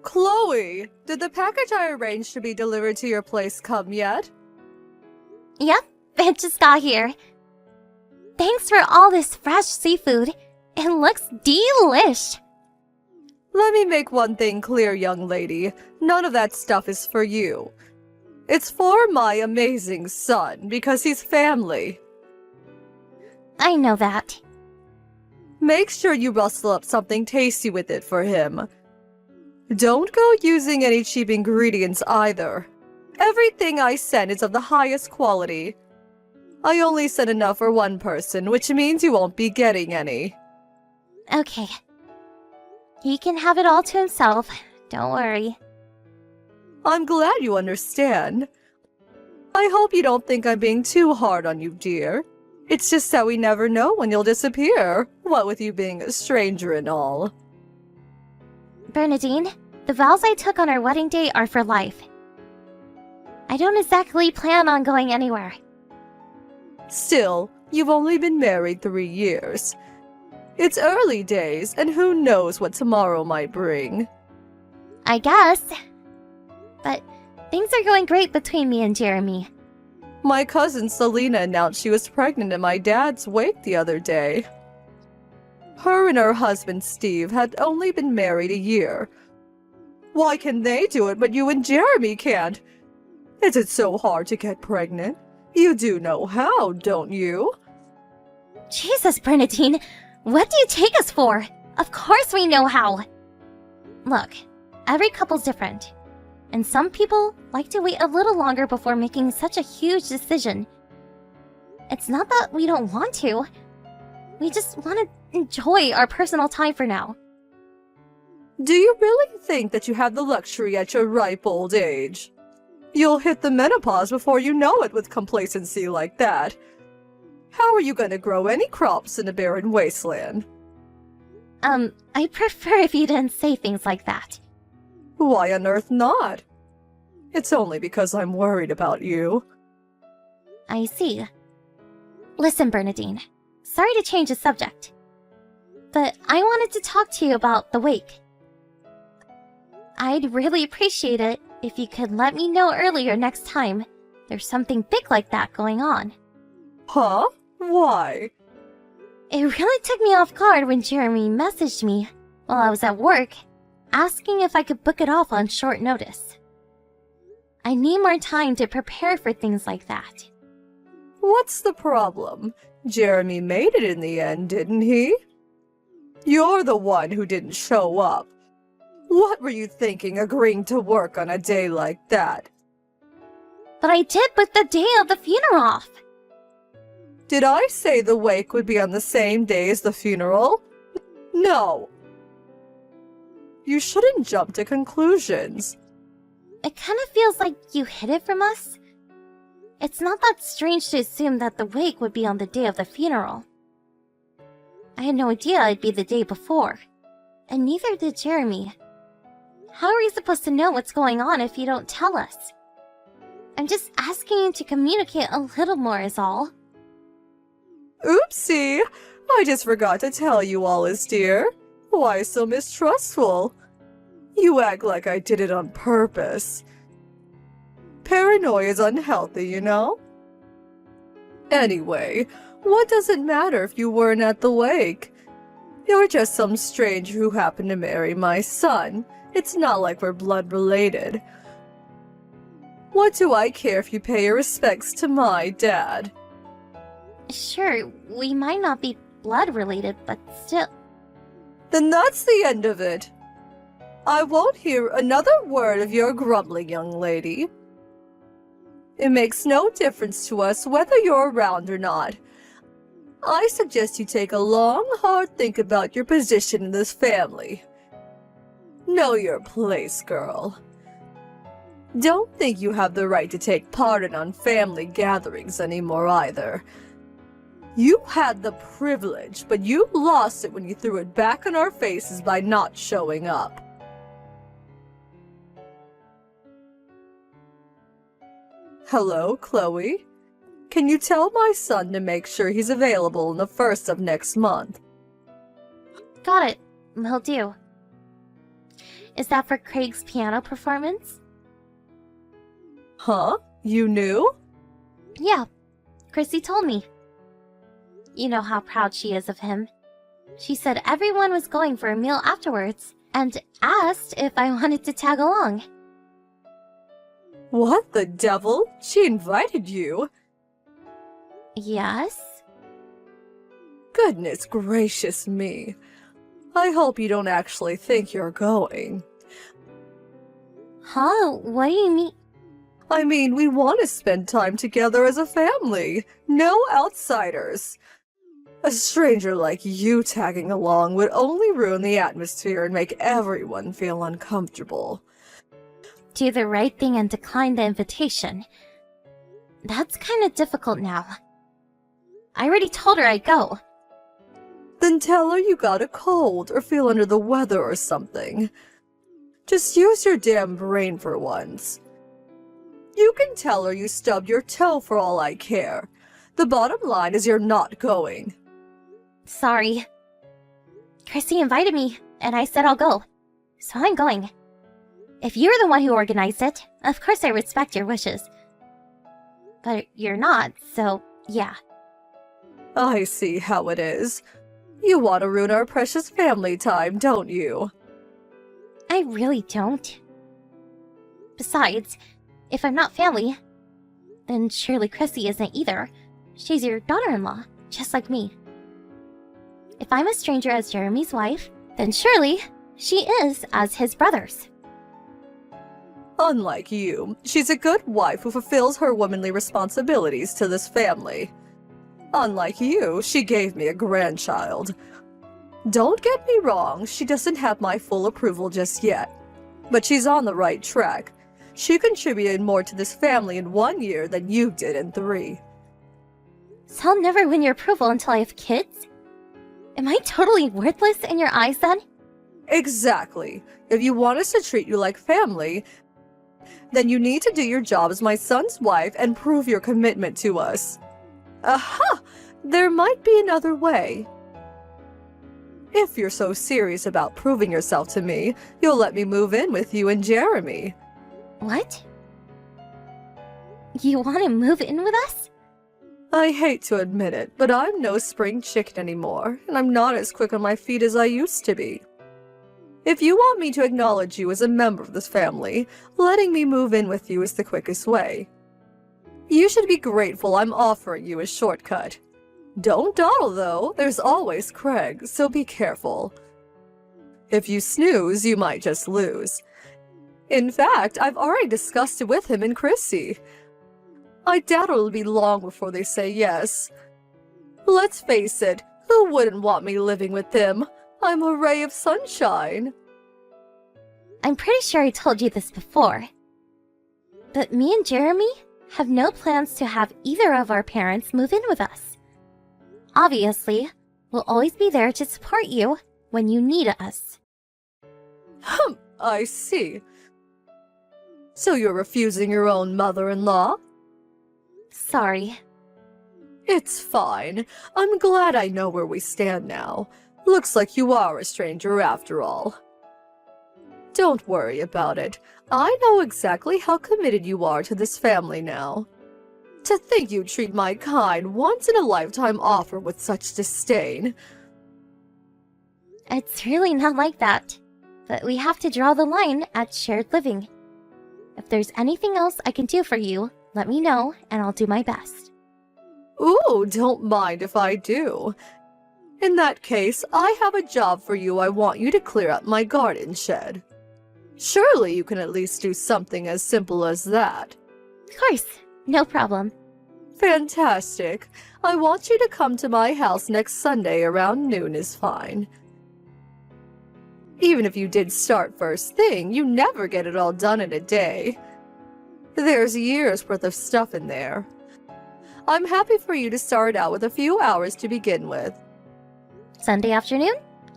Chloe, did the package I arranged to be delivered to your place come yet? Yep, it just got here. Thanks for all this fresh seafood. It looks delish. Let me make one thing clear, young lady. None of that stuff is for you. It's for my amazing son, because he's family. I know that. Make sure you rustle up something tasty with it for him. Don't go using any cheap ingredients either. Everything I send is of the highest quality. I only sent enough for one person, which means you won't be getting any. Okay. He can have it all to himself. Don't worry. I'm glad you understand. I hope you don't think I'm being too hard on you, dear. It's just that we never know when you'll disappear, what with you being a stranger and all. Bernadine, the vows I took on our wedding day are for life. I don't exactly plan on going anywhere. Still, you've only been married 3 years. It's early days, and who knows what tomorrow might bring. I guess. But things are going great between me and Jeremy. My cousin Selena announced she was pregnant at my dad's wake the other day. Her and her husband Steve had only been married a year. Why can they do it, but you and Jeremy can't? Is it so hard to get pregnant? You do know how, don't you? Jesus, Bernadine, what do you take us for? Of course we know how. Look, every couple's different. And some people like to wait a little longer before making such a huge decision. It's not that we don't want to. We just want to enjoy our personal time for now. Do you really think that you have the luxury at your ripe old age? You'll hit the menopause before you know it with complacency like that. How are you going to grow any crops in a barren wasteland? I prefer if you didn't say things like that. Why on earth not? It's only because I'm worried about you. I see. Listen, Bernadine. Sorry to change the subject. But I wanted to talk to you about the wake. I'd really appreciate it if you could let me know earlier next time there's something big like that going on. Huh? Why? It really took me off guard when Jeremy messaged me while I was at work, asking if I could book it off on short notice. I need more time to prepare for things like that. What's the problem? Jeremy made it in the end, didn't he? You're the one who didn't show up. What were you thinking agreeing to work on a day like that? But I did book the day of the funeral off. Did I say the wake would be on the same day as the funeral? No. You shouldn't jump to conclusions. It kind of feels like you hid it from us. It's not that strange to assume that the wake would be on the day of the funeral. I had no idea it'd be the day before, and neither did Jeremy. How are we supposed to know what's going on if you don't tell us? I'm just asking you to communicate a little more is all. Oopsie! I just forgot to tell you, Alice dear. Why so mistrustful? You act like I did it on purpose. Paranoia is unhealthy, you know? Anyway, what does it matter if you weren't at the wake? You're just some stranger who happened to marry my son. It's not like we're blood related. What do I care if you pay your respects to my dad? Sure, we might not be blood related, but still. Then that's the end of it. I won't hear another word of your grumbling, young lady. It makes no difference to us whether you're around or not. I suggest you take a long, hard think about your position in this family. Know your place, girl. Don't think you have the right to take part in family gatherings anymore either. You had the privilege, but you lost it when you threw it back in our faces by not showing up. Hello, Chloe. Can you tell my son to make sure he's available on the 1st of next month? Got it. Will do. Is that for Craig's piano performance? Huh? You knew? Yeah, Chrissy told me. You know how proud she is of him. She said everyone was going for a meal afterwards and asked if I wanted to tag along. What the devil? She invited you? Yes? Goodness gracious me. I hope you don't actually think you're going. Huh? What do you mean? I mean, we want to spend time together as a family. No outsiders. A stranger like you tagging along would only ruin the atmosphere and make everyone feel uncomfortable. Do the right thing and decline the invitation. That's kind of difficult now. I already told her I'd go. Then tell her you got a cold or feel under the weather or something. Just use your damn brain for once. You can tell her you stubbed your toe for all I care. The bottom line is you're not going. Sorry. Chrissy invited me, and I said I'll go. So I'm going. If you're the one who organized it, of course I respect your wishes. But you're not, so yeah. I see how it is. You want to ruin our precious family time, don't you? I really don't. Besides, if I'm not family, then surely Chrissy isn't either. She's your daughter-in-law, just like me. If I'm a stranger as Jeremy's wife, then surely she is as his brother's. Unlike you, she's a good wife who fulfills her womanly responsibilities to this family. Unlike you, she gave me a grandchild. Don't get me wrong, she doesn't have my full approval just yet. But she's on the right track. She contributed more to this family in 1 year than you did in 3. So I'll never win your approval until I have kids? Am I totally worthless in your eyes then? Exactly. If you want us to treat you like family, then you need to do your job as my son's wife and prove your commitment to us. Aha! There might be another way. If you're so serious about proving yourself to me, you'll let me move in with you and Jeremy. What? You want to move in with us? I hate to admit it, but I'm no spring chicken anymore, and I'm not as quick on my feet as I used to be. If you want me to acknowledge you as a member of this family, letting me move in with you is the quickest way. You should be grateful I'm offering you a shortcut. Don't dawdle, though. There's always Craig, so be careful. If you snooze, you might just lose. In fact, I've already discussed it with him and Chrissy. I doubt it'll be long before they say yes. Let's face it, who wouldn't want me living with them? I'm a ray of sunshine. I'm pretty sure I told you this before. But me and Jeremy have no plans to have either of our parents move in with us. Obviously, we'll always be there to support you when you need us. I see. So you're refusing your own mother-in-law? Sorry. It's fine. I'm glad I know where we stand now. Looks like you are a stranger after all. Don't worry about it. I know exactly how committed you are to this family now. To think you treat my kind, once-in-a-lifetime offer with such disdain. It's really not like that. But we have to draw the line at shared living. If there's anything else I can do for you, let me know and I'll do my best. Ooh, don't mind if I do. In that case, I have a job for you. I want you to clear up my garden shed. Surely you can at least do something as simple as that. Of course, no problem. Fantastic. I want you to come to my house next Sunday around noon is fine. Even if you did start first thing, you never get it all done in a day. There's years worth of stuff in there. I'm happy for you to start out with a few hours to begin with. Sunday afternoon?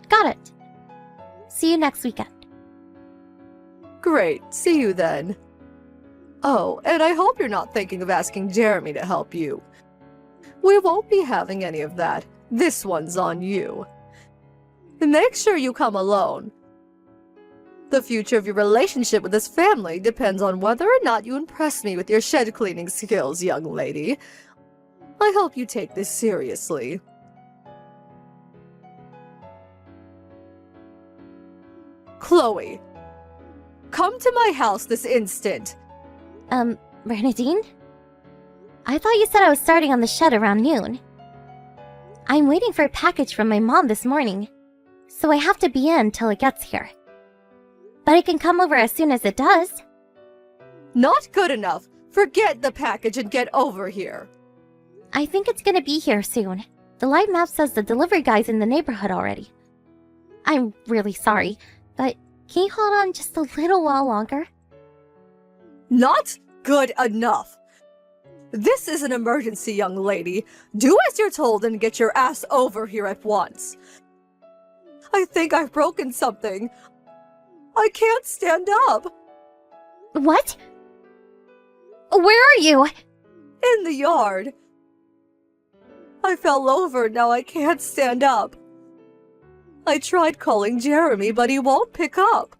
Got it. See you next weekend. Great, see you then. Oh, and I hope you're not thinking of asking Jeremy to help you. We won't be having any of that. This one's on you. Make sure you come alone. The future of your relationship with this family depends on whether or not you impress me with your shed cleaning skills, young lady. I hope you take this seriously. Chloe, come to my house this instant. Bernadine? I thought you said I was starting on the shed around noon. I'm waiting for a package from my mom this morning, so I have to be in till it gets here. But I can come over as soon as it does. Not good enough. Forget the package and get over here. I think it's gonna be here soon. The live map says the delivery guy's in the neighborhood already. I'm really sorry, but can you hold on just a little while longer? Not good enough. This is an emergency, young lady. Do as you're told and get your ass over here at once. I think I've broken something. I can't stand up. What? Where are you? In the yard. I fell over, now I can't stand up. I tried calling Jeremy, but he won't pick up.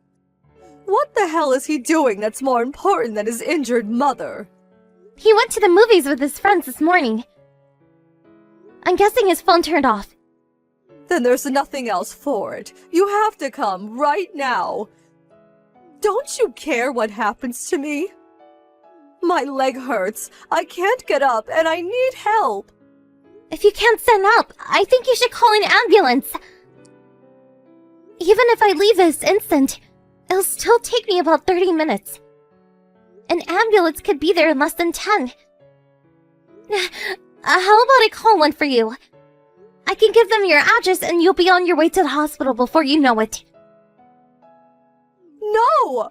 What the hell is he doing that's more important than his injured mother? He went to the movies with his friends this morning. I'm guessing his phone turned off. Then there's nothing else for it. You have to come right now. Don't you care what happens to me? My leg hurts. I can't get up and I need help. If you can't stand up, I think you should call an ambulance. Even if I leave this instant, it'll still take me about 30 minutes. An ambulance could be there in less than 10. How about I call one for you? I can give them your address and you'll be on your way to the hospital before you know it. No!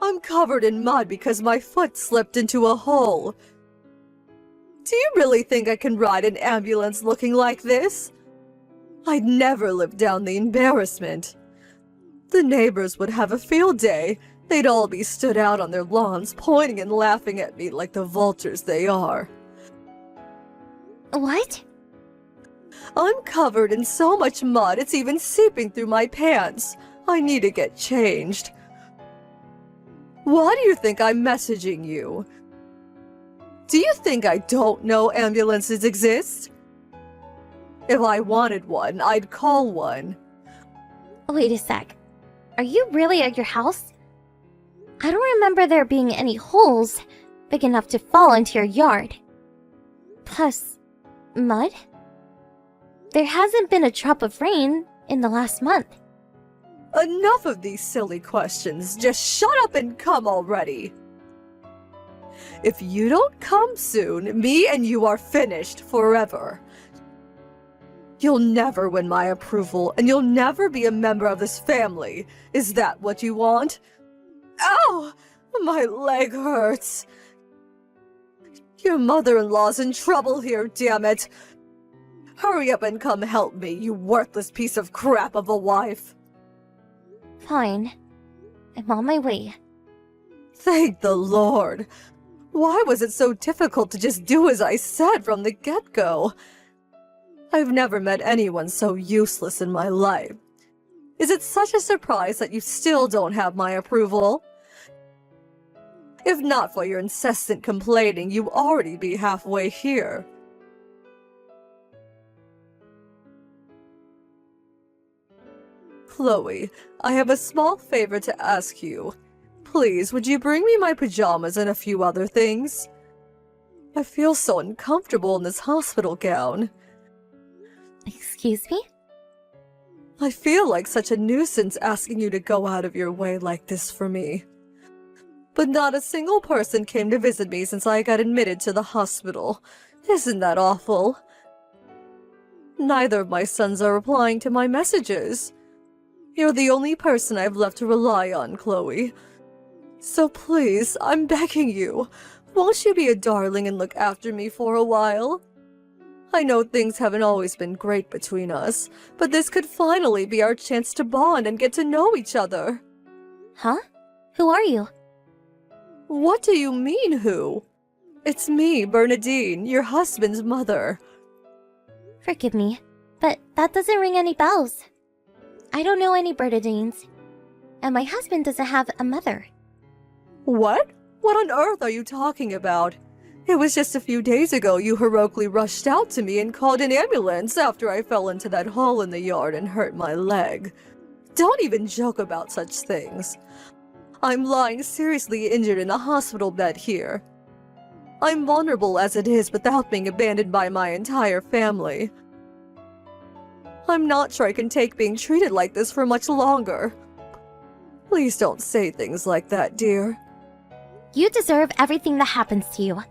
I'm covered in mud because my foot slipped into a hole. Do you really think I can ride an ambulance looking like this? I'd never live down the embarrassment. The neighbors would have a field day. They'd all be stood out on their lawns, pointing and laughing at me like the vultures they are. What? I'm covered in so much mud, it's even seeping through my pants. I need to get changed. Why do you think I'm messaging you? Do you think I don't know ambulances exist? If I wanted one, I'd call one. Wait a sec. Are you really at your house? I don't remember there being any holes big enough to fall into your yard. Plus, mud? There hasn't been a drop of rain in the last month. Enough of these silly questions. Just shut up and come already. If you don't come soon, me and you are finished forever. You'll never win my approval, and you'll never be a member of this family. Is that what you want? Ow! My leg hurts. Your mother-in-law's in trouble here, damn it. Hurry up and come help me, you worthless piece of crap of a wife. Fine. I'm on my way. Thank the Lord. Why was it so difficult to just do as I said from the get-go? I've never met anyone so useless in my life. Is it such a surprise that you still don't have my approval? If not for your incessant complaining, you'd already be halfway here. Chloe, I have a small favor to ask you. Please, would you bring me my pajamas and a few other things? I feel so uncomfortable in this hospital gown. Excuse me? I feel like such a nuisance asking you to go out of your way like this for me. But not a single person came to visit me since I got admitted to the hospital. Isn't that awful? Neither of my sons are replying to my messages. You're the only person I've left to rely on, Chloe. So please, I'm begging you, won't you be a darling and look after me for a while? I know things haven't always been great between us, but this could finally be our chance to bond and get to know each other. Huh? Who are you? What do you mean, who? It's me, Bernadine, your husband's mother. Forgive me, but that doesn't ring any bells. I don't know any Bernadines. And my husband doesn't have a mother. What? What on earth are you talking about? It was just a few days ago you heroically rushed out to me and called an ambulance after I fell into that hole in the yard and hurt my leg. Don't even joke about such things. I'm lying seriously injured in a hospital bed here. I'm vulnerable as it is without being abandoned by my entire family. I'm not sure I can take being treated like this for much longer. Please don't say things like that, dear. You deserve everything that happens to you.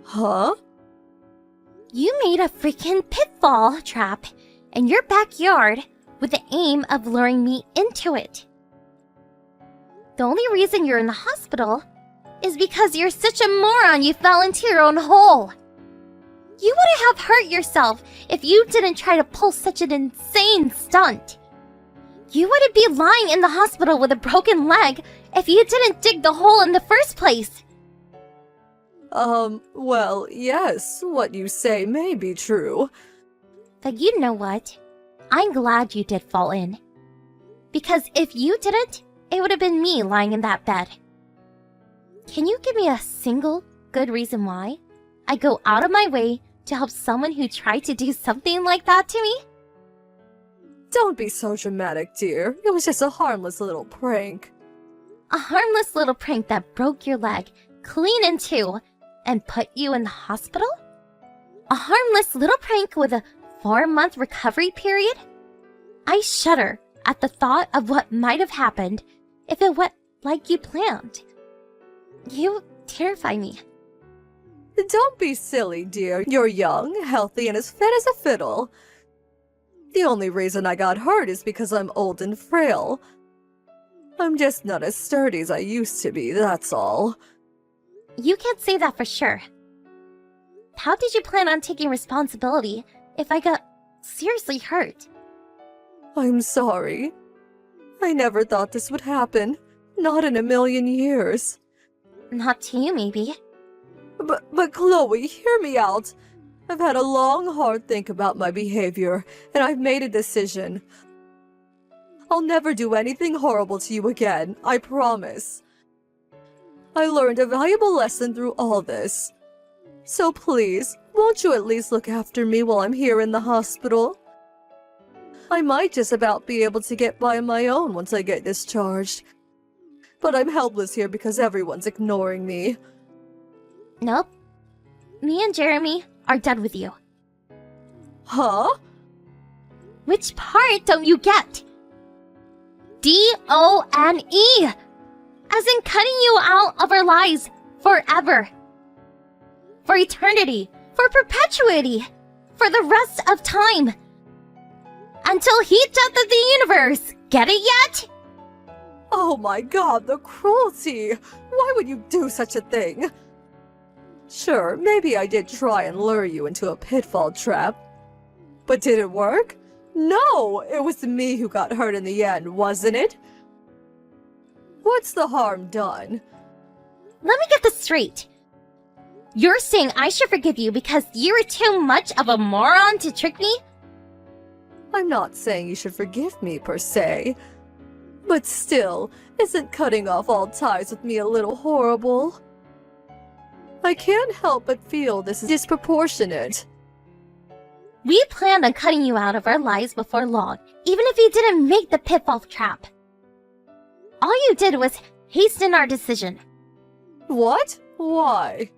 Huh? You made a freaking pitfall trap in your backyard with the aim of luring me into it. The only reason you're in the hospital is because you're such a moron you fell into your own hole. You wouldn't have hurt yourself if you didn't try to pull such an insane stunt. You wouldn't be lying in the hospital with a broken leg if you didn't dig the hole in the first place. Well, yes, what you say may be true. But you know what? I'm glad you did fall in. Because if you didn't, it would have been me lying in that bed. Can you give me a single good reason why I go out of my way to help someone who tried to do something like that to me? Don't be so dramatic, dear. It was just a harmless little prank. A harmless little prank that broke your leg clean in two and put you in the hospital? A harmless little prank with a 4-month recovery period? I shudder at the thought of what might have happened if it went like you planned. You terrify me. Don't be silly, dear. You're young, healthy, and as fit as a fiddle. The only reason I got hurt is because I'm old and frail. I'm just not as sturdy as I used to be, that's all. You can't say that for sure. How did you plan on taking responsibility if I got seriously hurt? I'm sorry. I never thought this would happen. Not in a million years. Not to you, maybe. But Chloe, hear me out. I've had a long, hard think about my behavior, and I've made a decision. I'll never do anything horrible to you again, I promise. I learned a valuable lesson through all this. So please, won't you at least look after me while I'm here in the hospital? I might just about be able to get by on my own once I get discharged. But I'm helpless here because everyone's ignoring me. Nope. Me and Jeremy are done with you. Huh? Which part don't you get? D-O-N-E! As in cutting you out of our lives forever. For eternity. For perpetuity. For the rest of time. Until he death of the universe. Get it yet? Oh my god, the cruelty! Why would you do such a thing? Sure, maybe I did try and lure you into a pitfall trap. But did it work? No, it was me who got hurt in the end, wasn't it? What's the harm done? Let me get this straight. You're saying I should forgive you because you were too much of a moron to trick me? I'm not saying you should forgive me, per se. But still, isn't cutting off all ties with me a little horrible? I can't help but feel this is disproportionate. We planned on cutting you out of our lives before long, even if you didn't make the pitfall trap. All you did was hasten our decision. What? Why?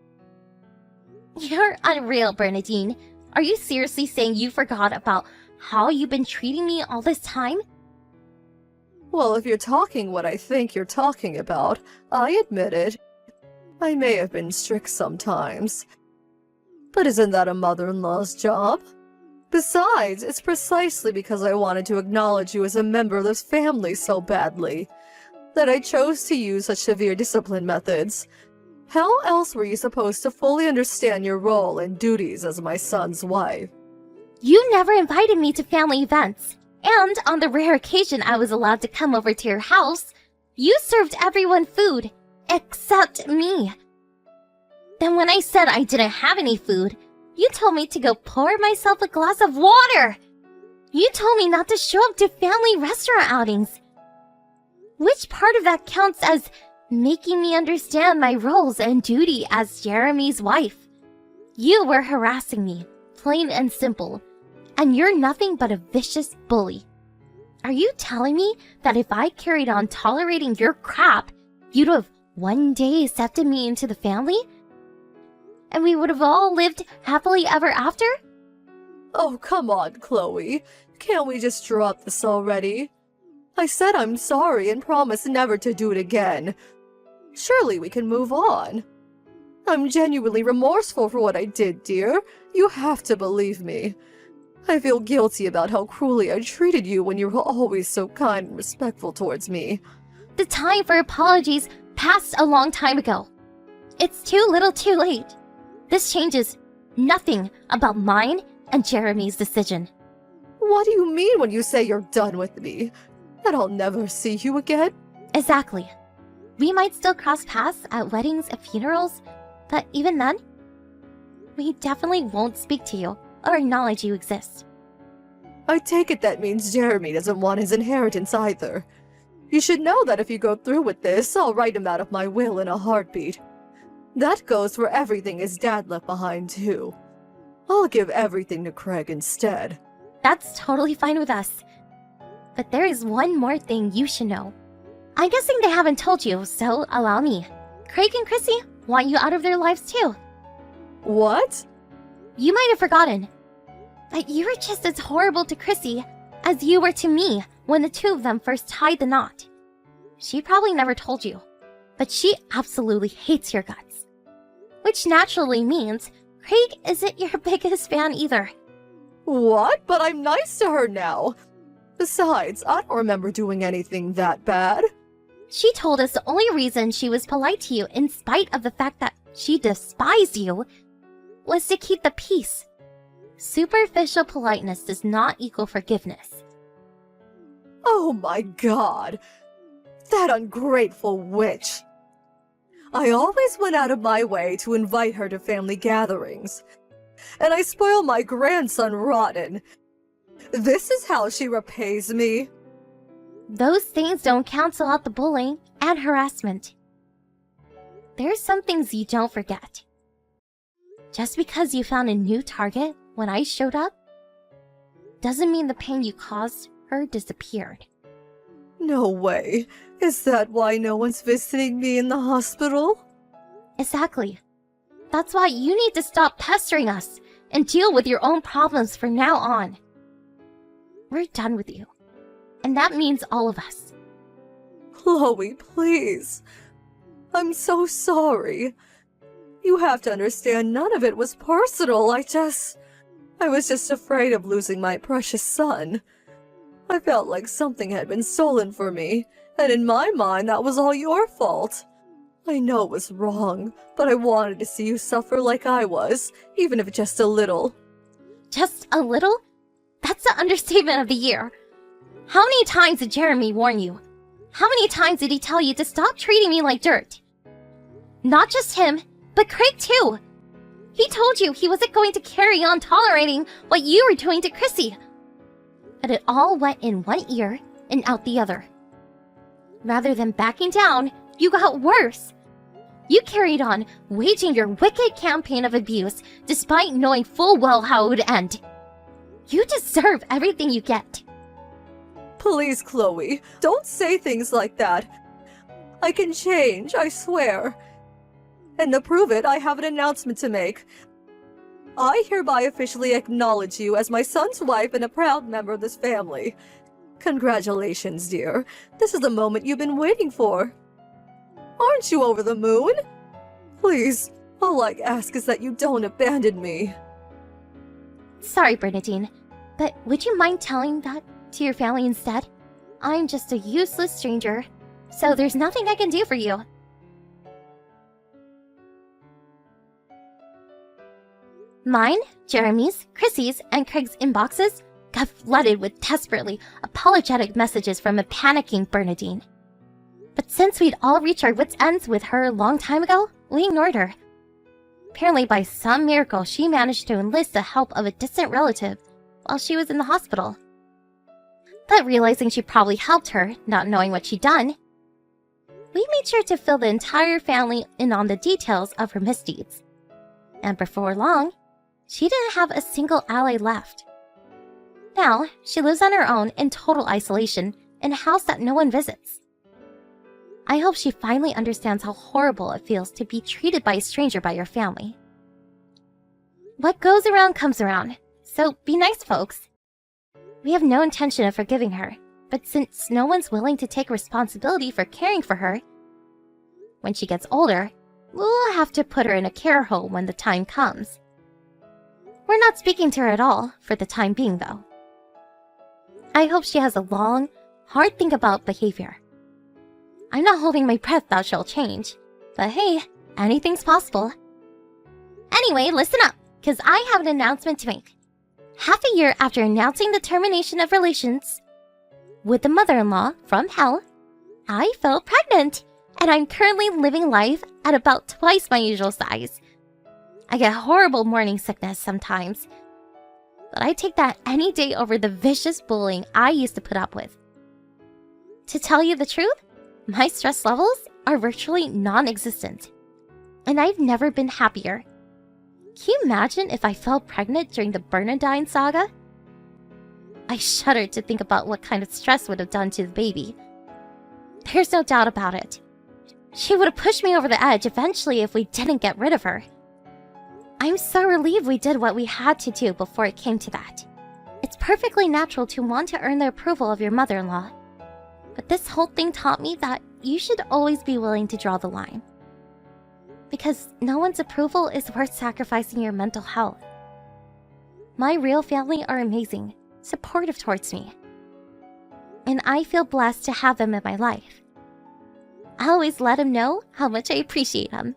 You're unreal, Bernadine. Are you seriously saying you forgot about how you've been treating me all this time? Well, if you're talking what I think you're talking about, I admit it. I may have been strict sometimes. But isn't that a mother-in-law's job? Besides, it's precisely because I wanted to acknowledge you as a member of this family so badly that I chose to use such severe discipline methods. How else were you supposed to fully understand your role and duties as my son's wife? You never invited me to family events. And on the rare occasion I was allowed to come over to your house, you served everyone food, except me. Then when I said I didn't have any food, you told me to go pour myself a glass of water. You told me not to show up to family restaurant outings. Which part of that counts as making me understand my roles and duty as Jeremy's wife? You were harassing me, plain and simple, and you're nothing but a vicious bully. Are you telling me that if I carried on tolerating your crap, you'd have one day accepted me into the family? And we would have all lived happily ever after? Oh, come on, Chloe. Can't we just drop this already? I said I'm sorry and promise never to do it again. Surely we can move on. I'm genuinely remorseful for what I did, dear. You have to believe me. I feel guilty about how cruelly I treated you when you were always so kind and respectful towards me. The time for apologies passed a long time ago. It's too little too late. This changes nothing about mine and Jeremy's decision. What do you mean when you say you're done with me? That I'll never see you again? Exactly. We might still cross paths at weddings and funerals, but even then, we definitely won't speak to you or acknowledge you exist. I take it that means Jeremy doesn't want his inheritance either. You should know that if you go through with this, I'll write him out of my will in a heartbeat. That goes for everything his dad left behind, too. I'll give everything to Craig instead. That's totally fine with us. But there is one more thing you should know. I'm guessing they haven't told you, so allow me. Craig and Chrissy want you out of their lives too. What? You might have forgotten. But you were just as horrible to Chrissy as you were to me when the two of them first tied the knot. She probably never told you, but she absolutely hates your guts. Which naturally means Craig isn't your biggest fan either. What? But I'm nice to her now. Besides, I don't remember doing anything that bad. She told us the only reason she was polite to you in spite of the fact that she despised you was to keep the peace. Superficial politeness does not equal forgiveness. Oh my god. That ungrateful witch. I always went out of my way to invite her to family gatherings. And I spoil my grandson rotten. This is how she repays me. Those things don't cancel out the bullying and harassment. There's some things you don't forget. Just because you found a new target when I showed up, doesn't mean the pain you caused her disappeared. No way. Is that why no one's visiting me in the hospital? Exactly. That's why you need to stop pestering us and deal with your own problems from now on. We're done with you. And that means all of us. Chloe, please. I'm so sorry. You have to understand none of it was personal. I was just afraid of losing my precious son. I felt like something had been stolen from me, and in my mind that was all your fault. I know it was wrong, but I wanted to see you suffer like I was, even if just a little. Just a little? That's the understatement of the year. How many times did Jeremy warn you? How many times did he tell you to stop treating me like dirt? Not just him, but Craig too. He told you he wasn't going to carry on tolerating what you were doing to Chrissy. But it all went in one ear and out the other. Rather than backing down, you got worse. You carried on waging your wicked campaign of abuse despite knowing full well how it would end. You deserve everything you get. Please, Chloe, don't say things like that. I can change, I swear. And to prove it, I have an announcement to make. I hereby officially acknowledge you as my son's wife and a proud member of this family. Congratulations, dear. This is the moment you've been waiting for. Aren't you over the moon? Please, all I ask is that you don't abandon me. Sorry, Bernadine, but would you mind telling that to your family instead? I'm just a useless stranger, so there's nothing I can do for you. Mine, Jeremy's, Chrissy's, and Craig's inboxes got flooded with desperately apologetic messages from a panicking Bernadine. But since we'd all reached our wits' ends with her a long time ago, we ignored her. Apparently by some miracle, she managed to enlist the help of a distant relative while she was in the hospital. But realizing she probably helped her, not knowing what she'd done, we made sure to fill the entire family in on the details of her misdeeds. And before long, she didn't have a single ally left. Now, she lives on her own in total isolation in a house that no one visits. I hope she finally understands how horrible it feels to be treated by a stranger by your family. What goes around comes around, so be nice, folks. We have no intention of forgiving her, but since no one's willing to take responsibility for caring for her, when she gets older, we'll have to put her in a care home when the time comes. We're not speaking to her at all for the time being, though. I hope she has a long, hard think about behavior. I'm not holding my breath that she'll change, but hey, anything's possible. Anyway, listen up, because I have an announcement to make. Half a year after announcing the termination of relations with the mother-in-law from hell, I fell pregnant, and I'm currently living life at about twice my usual size. I get horrible morning sickness sometimes, but I take that any day over the vicious bullying I used to put up with. To tell you the truth, my stress levels are virtually non-existent, and I've never been happier. Can you imagine if I fell pregnant during the Bernadine saga? I shudder to think about what kind of stress would have done to the baby. There's no doubt about it. She would have pushed me over the edge eventually if we didn't get rid of her. I'm so relieved we did what we had to do before it came to that. It's perfectly natural to want to earn the approval of your mother-in-law. But this whole thing taught me that you should always be willing to draw the line. Because no one's approval is worth sacrificing your mental health. My real family are amazing, supportive towards me. And I feel blessed to have them in my life. I always let them know how much I appreciate them.